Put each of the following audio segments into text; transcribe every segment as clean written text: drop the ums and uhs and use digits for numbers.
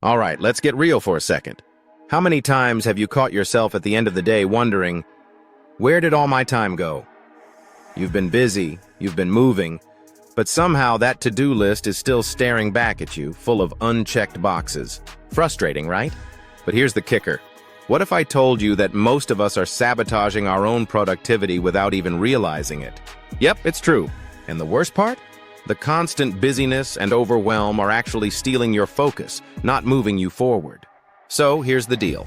All right, let's get real for a second. How many times have you caught yourself at the end of the day wondering, where did all my time go? You've been busy, you've been moving, but somehow that to-do list is still staring back at you, full of unchecked boxes. Frustrating, right? But here's the kicker. What if I told you that most of us are sabotaging our own productivity without even realizing it? Yep, it's true. And the worst part? The constant busyness and overwhelm are actually stealing your focus, not moving you forward. So here's the deal.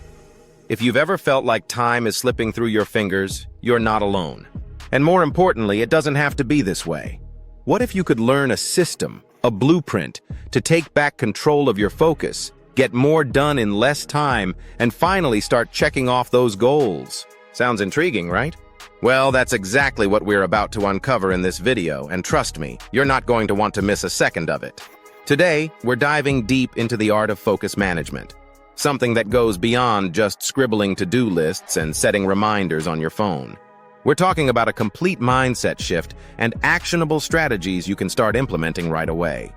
If you've ever felt like time is slipping through your fingers, you're not alone. And more importantly, it doesn't have to be this way. What if you could learn a system, a blueprint, to take back control of your focus, get more done in less time, and finally start checking off those goals? Sounds intriguing, right? Well, that's exactly what we're about to uncover in this video, and trust me, you're not going to want to miss a second of it. Today, we're diving deep into the art of focus management, something that goes beyond just scribbling to-do lists and setting reminders on your phone. We're talking about a complete mindset shift and actionable strategies you can start implementing right away.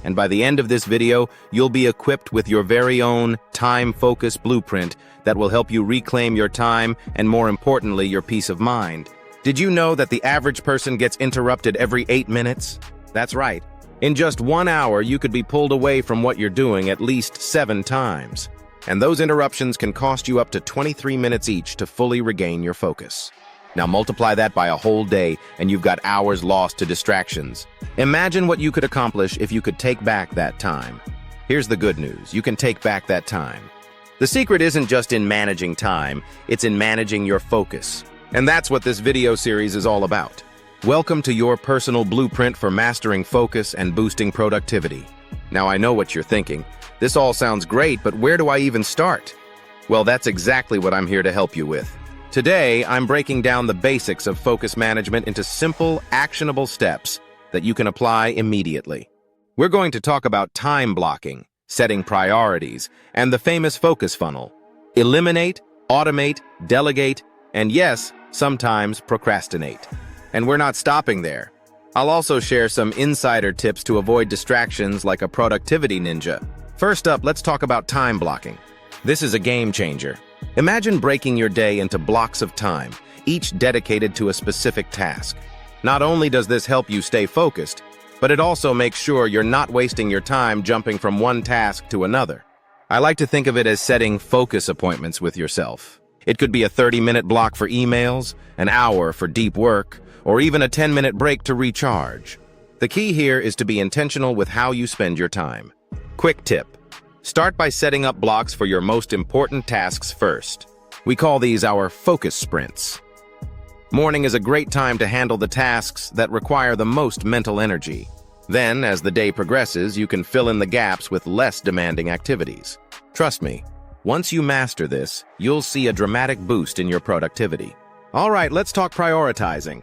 And by the end of this video, you'll be equipped with your very own time-focus blueprint that will help you reclaim your time and, more importantly, your peace of mind. Did you know that the average person gets interrupted every 8 minutes? That's right. In just 1 hour, you could be pulled away from what you're doing at least 7 times. And those interruptions can cost you up to 23 minutes each to fully regain your focus. Now multiply that by a whole day, and you've got hours lost to distractions. Imagine what you could accomplish if you could take back that time. Here's the good news. You can take back that time. The secret isn't just in managing time, it's in managing your focus. And that's what this video series is all about. Welcome to your personal blueprint for mastering focus and boosting productivity. Now I know what you're thinking. This all sounds great, but where do I even start? Well, that's exactly what I'm here to help you with. Today, I'm breaking down the basics of focus management into simple, actionable steps that you can apply immediately. We're going to talk about time blocking, setting priorities, and the famous focus funnel. Eliminate, automate, delegate, and yes, sometimes procrastinate. And we're not stopping there. I'll also share some insider tips to avoid distractions like a productivity ninja. First up, let's talk about time blocking. This is a game changer. Imagine breaking your day into blocks of time, each dedicated to a specific task. Not only does this help you stay focused, but it also makes sure you're not wasting your time jumping from one task to another. I like to think of it as setting focus appointments with yourself. It could be a 30-minute block for emails, an hour for deep work, or even a 10-minute break to recharge. The key here is to be intentional with how you spend your time. Quick tip. Start by setting up blocks for your most important tasks first. We call these our focus sprints. Morning is a great time to handle the tasks that require the most mental energy. Then, as the day progresses, you can fill in the gaps with less demanding activities. Trust me, once you master this, you'll see a dramatic boost in your productivity. All right, let's talk prioritizing.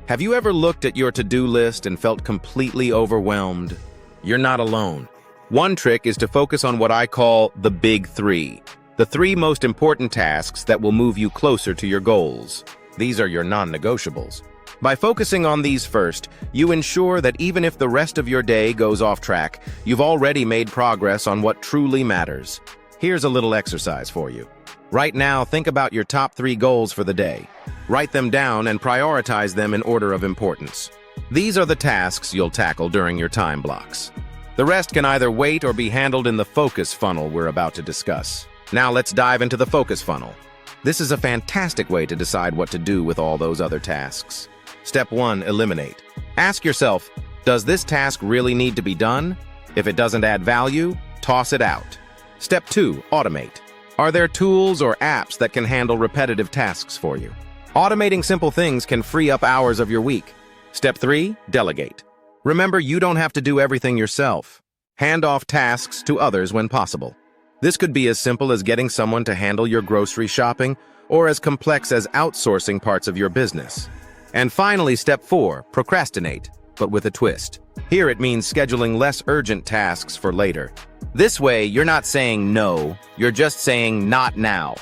Have you ever looked at your to-do list and felt completely overwhelmed? You're not alone. One trick is to focus on what I call the big 3, the 3 most important tasks that will move you closer to your goals. These are your non-negotiables. By focusing on these first, you ensure that even if the rest of your day goes off track, you've already made progress on what truly matters. Here's a little exercise for you. Right now, think about your top 3 goals for the day. Write them down and prioritize them in order of importance. These are the tasks you'll tackle during your time blocks. The rest can either wait or be handled in the focus funnel we're about to discuss. Now let's dive into the focus funnel. This is a fantastic way to decide what to do with all those other tasks. Step 1, eliminate. Ask yourself, does this task really need to be done? If it doesn't add value, toss it out. Step 2, automate. Are there tools or apps that can handle repetitive tasks for you? Automating simple things can free up hours of your week. Step 3, delegate. Remember, you don't have to do everything yourself. Hand off tasks to others when possible. This could be as simple as getting someone to handle your grocery shopping, or as complex as outsourcing parts of your business. And finally, step 4, procrastinate, but with a twist. Here it means scheduling less urgent tasks for later. This way, you're not saying no, you're just saying not now.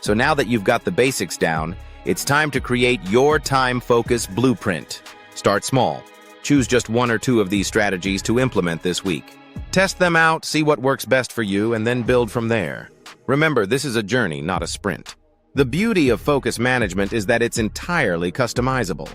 So now that you've got the basics down, it's time to create your time-focused blueprint. Start small. Choose just 1 or 2 of these strategies to implement this week. Test them out, see what works best for you, and then build from there. Remember, this is a journey, not a sprint. The beauty of focus management is that it's entirely customizable.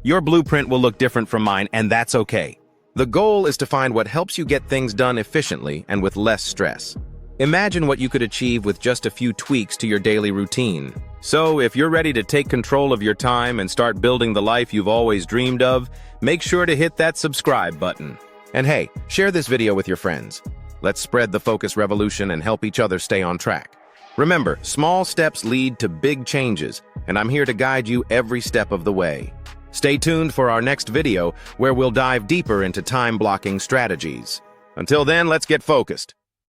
Your blueprint will look different from mine, and that's okay. The goal is to find what helps you get things done efficiently and with less stress. Imagine what you could achieve with just a few tweaks to your daily routine. So, if you're ready to take control of your time and start building the life you've always dreamed of, make sure to hit that subscribe button. And hey, share this video with your friends. Let's spread the focus revolution and help each other stay on track. Remember, small steps lead to big changes, and I'm here to guide you every step of the way. Stay tuned for our next video, where we'll dive deeper into time-blocking strategies. Until then, let's get focused.